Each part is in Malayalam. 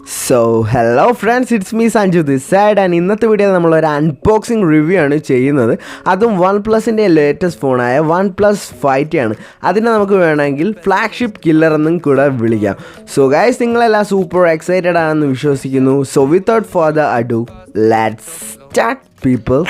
Hello friends, it's me Sanju this side and ഇന്നത്തെ വീഡിയോയിൽ നമ്മൾ ഒരു അൺബോക്സിംഗ് റിവ്യൂ ആണ് ചെയ്യുന്നത്. അതും OnePlusന്റെ ലേറ്റസ്റ്റ് ഫോണായ OnePlus 5T ആണ്. അതിനെ നമുക്ക് വേണമെങ്കിൽ ഫ്ലാഗ്ഷിപ്പ് കില്ലർ എന്നും കൂടെ വിളിക്കാം. സോ ഗൈസ്, നിങ്ങളെല്ലാം സൂപ്പർ എക്സൈറ്റഡ് ആണെന്ന് വിശ്വസിക്കുന്നു. So without further ado, let's start people.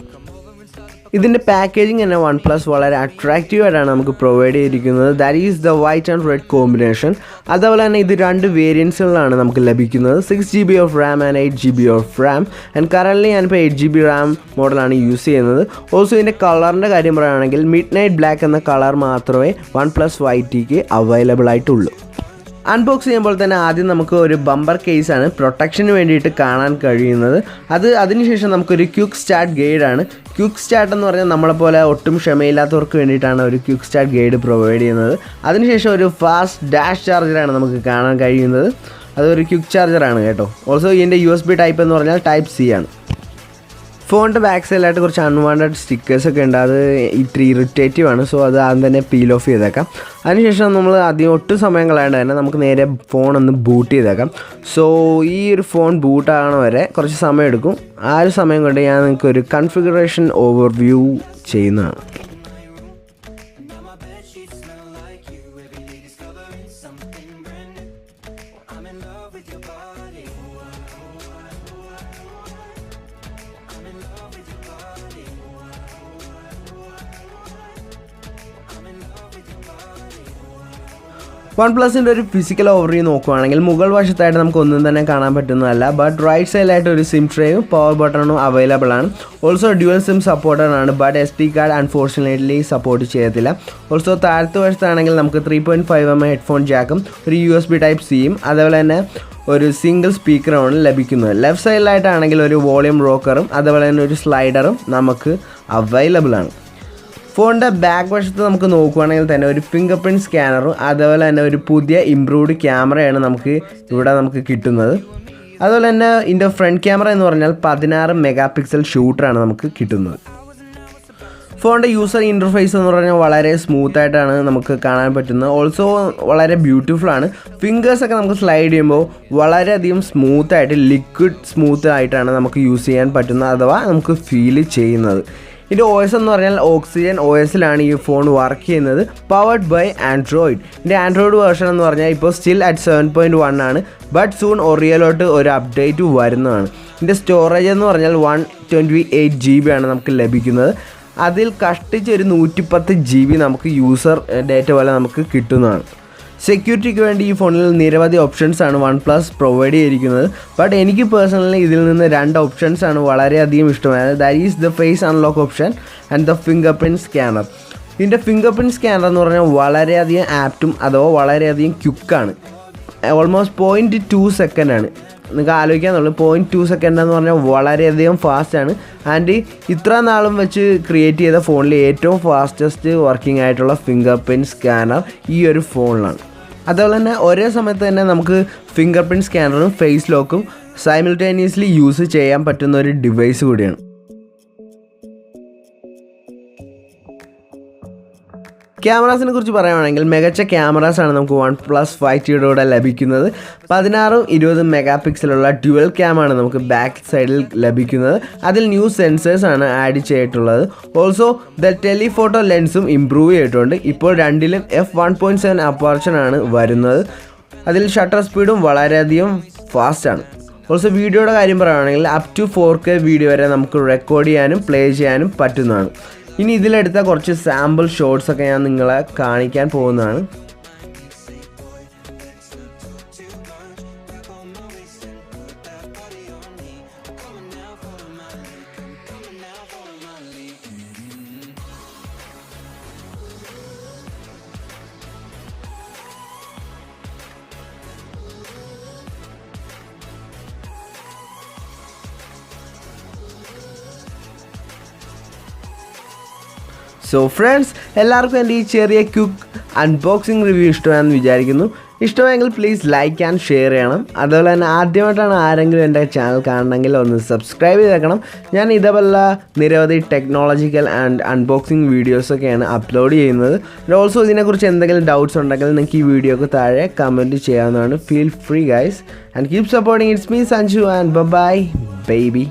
ഇതിൻ്റെ പാക്കേജിങ് തന്നെ OnePlus വളരെ അട്രാക്റ്റീവായിട്ടാണ് നമുക്ക് പ്രൊവൈഡ് ചെയ്തിരിക്കുന്നത്. That is the white and red combination. അതുപോലെ തന്നെ ഇത് രണ്ട് വേരിയൻസുകളാണ് നമുക്ക് ലഭിക്കുന്നത്. 6GB of RAM and 8GB of RAM. And currently ഞാനിപ്പോൾ 8GB റാം മോഡലാണ് യൂസ് ചെയ്യുന്നത്. ഓൾസോ ഇതിൻ്റെ കളറിൻ്റെ കാര്യം പറയുകയാണെങ്കിൽ മിഡ് നൈറ്റ് ബ്ലാക്ക് എന്ന കളർ മാത്രമേ OnePlus 5Tക്ക് അവൈലബിൾ ആയിട്ടുള്ളൂ. അൺബോക്സ് ചെയ്യുമ്പോൾ തന്നെ ആദ്യം നമുക്ക് ഒരു ബമ്പർ കേസാണ് പ്രൊട്ടക്ഷന് വേണ്ടിയിട്ട് കാണാൻ കഴിയുന്നത്. അതിനുശേഷം നമുക്കൊരു ക്വിക്ക് സ്റ്റാർട്ട് ഗൈഡാണ്. ക്വിക്ക് സ്റ്റാർട്ട് എന്ന് പറഞ്ഞാൽ നമ്മളെപ്പോലെ ഒട്ടും ക്ഷമയില്ലാത്തവർക്ക് വേണ്ടിയിട്ടാണ് ഒരു ക്വിക്ക് സ്റ്റാർട്ട് ഗൈഡ് പ്രൊവൈഡ് ചെയ്യുന്നത്. അതിനുശേഷം ഒരു ഫാസ്റ്റ് ഡാഷ് ചാർജറാണ് നമുക്ക് കാണാൻ കഴിയുന്നത്. അതൊരു ക്വിക്ക് ചാർജറാണ് കേട്ടോ. ഓൾസോ ഇതിൻ്റെ USB ടൈപ്പ് എന്ന് പറഞ്ഞാൽ ടൈപ്പ് C ആണ്. ഫോണിൻ്റെ ബാക്ക് സൈഡിലായിട്ട് കുറച്ച് അൺവാണ്ടഡ് സ്റ്റിക്കേഴ്സൊക്കെ ഉണ്ട്. അത് ഇത്തിരി ഇറിറ്റേറ്റീവ് ആണ്. സോ അത് ആദ്യം തന്നെ പീൽ ഓഫ് ചെയ്തേക്കാം. അതിനുശേഷം നമ്മൾ ഒട്ടും സമയം കളയാണ്ട് തന്നെ നമുക്ക് നേരെ ഫോണൊന്ന് ബൂട്ട് ചെയ്തേക്കാം. സോ ഈ ഒരു ഫോൺ ബൂട്ടാകണ വരെ കുറച്ച് സമയം എടുക്കും. ആ ഒരു സമയം കൊണ്ട് ഞാൻ നിങ്ങൾക്ക് ഒരു കൺഫിഗറേഷൻ ഓവർവ്യൂ ചെയ്യുന്നതാണ്. OnePlusൻ്റെ ഒരു ഫിസിക്കൽ ഓവർവ്യൂ നോക്കുകയാണെങ്കിൽ മുകൾ വശത്തായിട്ട് നമുക്ക് ഒന്നും തന്നെ കാണാൻ പറ്റുന്നതല്ല. ബട്ട് റൈറ്റ് സൈഡിലായിട്ട് ഒരു സിം ട്രേയും പവർ ബട്ടണും അവൈലബിൾ ആണ്. ഓൾസോ ഡ്യുവൽ സിം സപ്പോർട്ടഡ് ആണ്. But SD card unfortunately support ചെയ്യത്തില്ല. ഓൾസോ താഴത്തെ വശത്താണെങ്കിൽ നമുക്ക് 3.5mm ഹെഡ്ഫോൺ ജാക്കും ഒരു USB ടൈപ്പ് Cയും അതേപോലെ തന്നെ ഒരു സിംഗിൾ സ്പീക്കറുമാണ് ലഭിക്കുന്നത്. ലെഫ്റ്റ് സൈഡിലായിട്ടാണെങ്കിൽ ഒരു വോളിയം റോക്കറും അതേപോലെ തന്നെ ഒരു സ്ലൈഡറും നമുക്ക് അവൈലബിൾ ആണ്. ഫോണിൻ്റെ ബാക്ക് വശത്ത് നമുക്ക് നോക്കുകയാണെങ്കിൽ തന്നെ ഒരു ഫിംഗർ പ്രിൻറ്റ് സ്കാനറും അതുപോലെ തന്നെ ഒരു പുതിയ ഇംപ്രൂവ്ഡ് ക്യാമറയാണ് നമുക്ക് കിട്ടുന്നത്. അതുപോലെ തന്നെ ഇതിൻ്റെ ഫ്രണ്ട് ക്യാമറ എന്ന് പറഞ്ഞാൽ 16 മെഗാ-പിക്സൽ ഷൂട്ടറാണ് നമുക്ക് കിട്ടുന്നത്. ഫോണിൻ്റെ യൂസർ ഇൻ്റർഫേസ് എന്ന് പറഞ്ഞാൽ വളരെ സ്മൂത്തായിട്ടാണ് നമുക്ക് കാണാൻ പറ്റുന്നത്. ഓൾസോ വളരെ ബ്യൂട്ടിഫുള്ളാണ്. ഫിംഗേഴ്സൊക്കെ നമുക്ക് സ്ലൈഡ് ചെയ്യുമ്പോൾ വളരെയധികം സ്മൂത്തായിട്ട് ലിക്വിഡ് സ്മൂത്ത് ആയിട്ടാണ് നമുക്ക് യൂസ് ചെയ്യാൻ പറ്റുന്നത്, അഥവാ നമുക്ക് ഫീൽ ചെയ്യുന്നത്. ഇതിൻ്റെ OS എന്ന് പറഞ്ഞാൽ ഓക്സിജൻ OSലാണ് ഈ ഫോൺ വർക്ക് ചെയ്യുന്നത്. Powered by android. ഇതിൻ്റെ ആൻഡ്രോയിഡ് വേർഷൻ എന്ന് പറഞ്ഞാൽ ഇപ്പോൾ സ്റ്റിൽ അറ്റ് 7.1 ആണ്. ബട്ട് സൂൺ ഒറിയലോട്ട് ഒരു അപ്ഡേറ്റ് വരുന്നതാണ്. ഇതിൻ്റെ സ്റ്റോറേജ് എന്ന് പറഞ്ഞാൽ 128GB ആണ് നമുക്ക് ലഭിക്കുന്നത്. അതിൽ കഷ്ടിച്ച് ഒരു 110 GB നമുക്ക് യൂസർ ഡേറ്റ പോലെ നമുക്ക് കിട്ടുന്നതാണ്. സെക്യൂരിറ്റിക്ക് വേണ്ടി ഈ ഫോണിൽ നിരവധി ഓപ്ഷൻസാണ് OnePlus പ്രൊവൈഡ് ചെയ്തിരിക്കുന്നത്. ബട്ട് എനിക്ക് പേഴ്സണലി ഇതിൽ നിന്ന് 2 ഓപ്ഷൻസാണ് വളരെയധികം ഇഷ്ടമായത്. That is the face unlock option and the finger print scanner. ഇതിൻ്റെ ഫിംഗർ പ്രിൻറ്റ് സ്കാനർ എന്ന് പറഞ്ഞാൽ വളരെയധികം ആപ്റ്റും അഥവാ വളരെയധികം ക്വിക്കാണ്. ഓൾമോസ്റ്റ് 0.2 സെക്കൻഡാണ്. നിങ്ങൾക്ക് ആലോചിക്കാന്നുള്ളൂ. 0.2 സെക്കൻഡ് എന്ന് പറഞ്ഞാൽ വളരെയധികം ഫാസ്റ്റാണ്. ആൻഡ് ഇത്ര നാളും വെച്ച് ക്രിയേറ്റ് ചെയ്ത ഫോണിൽ ഏറ്റവും ഫാസ്റ്റസ്റ്റ് വർക്കിംഗ് ആയിട്ടുള്ള ഫിംഗർ പ്രിൻറ്റ് സ്കാനർ ഈ ഒരു ഫോണിലാണ്. അതുപോലെ തന്നെ ഒരേ സമയത്ത് തന്നെ നമുക്ക് ഫിംഗർ പ്രിൻറ്റ് സ്കാനറും ഫേസ് ലോക്കും സൈമിൾട്ടേനിയസ്ലി യൂസ് ചെയ്യാൻ പറ്റുന്ന ഒരു ഡിവൈസ് കൂടിയാണ്. ക്യാമറാസിനെ കുറിച്ച് പറയുകയാണെങ്കിൽ മികച്ച ക്യാമറാസാണ് നമുക്ക് OnePlus 5Tയുടെ കൂടെ ലഭിക്കുന്നത്. 16ഉം 20 മെഗാ-പിക്സലുള്ള ഡ്യുവൽ ക്യാമാണ് നമുക്ക് ബാക്ക് സൈഡിൽ ലഭിക്കുന്നത്. അതിൽ ന്യൂ സെൻസേഴ്സാണ് ആഡ് ചെയ്തിട്ടുള്ളത്. ഓൾസോ ദ ടെലിഫോട്ടോ ലെൻസും ഇംപ്രൂവ് ചെയ്തിട്ടുണ്ട്. ഇപ്പോൾ രണ്ടിലും f1.7 അപ്പർച്ചറാണ് വരുന്നത്. അതിൽ ഷട്ടർ സ്പീഡും വളരെയധികം ഫാസ്റ്റാണ്. ഓൾസോ വീഡിയോയുടെ കാര്യം പറയുകയാണെങ്കിൽ അപ് ടു 4K വീഡിയോ വരെ നമുക്ക് റെക്കോർഡ് ചെയ്യാനും പ്ലേ ചെയ്യാനും പറ്റുന്നതാണ്. ഇനി ഇതിലെടുത്ത കുറച്ച് സാമ്പിൾ ഷോട്ട്സൊക്കെ ഞാൻ നിങ്ങളെ കാണിക്കാൻ പോകുന്നതാണ്. സോ ഫ്രണ്ട്സ്, എല്ലാവർക്കും എൻ്റെ ഈ ചെറിയ ക്വിക്ക് അൺബോക്സിങ് റിവ്യൂ ഇഷ്ടമാണെന്ന് വിചാരിക്കുന്നു. ഇഷ്ടമായെങ്കിൽ പ്ലീസ് ലൈക്ക് ആൻഡ് ഷെയർ ചെയ്യണം. അതുപോലെ തന്നെ ആദ്യമായിട്ടാണ് ആരെങ്കിലും എൻ്റെ ചാനൽ കാണണമെങ്കിൽ ഒന്ന് സബ്സ്ക്രൈബ് ചെയ്തേക്കണം. ഞാൻ ഇതേപോലുള്ള നിരവധി ടെക്നോളജിക്കൽ ആൻഡ് അൺബോക്സിങ് വീഡിയോസൊക്കെയാണ് അപ്ലോഡ് ചെയ്യുന്നത്. ഓൾസോ ഇതിനെക്കുറിച്ച് എന്തെങ്കിലും ഡൗട്ട്സ് ഉണ്ടെങ്കിൽ നിങ്ങൾക്ക് ഈ വീഡിയോക്ക് താഴെ കമൻറ്റ് ചെയ്യാവുന്നതാണ്. Feel free guys and keep supporting. It's me Sanju and bye baby.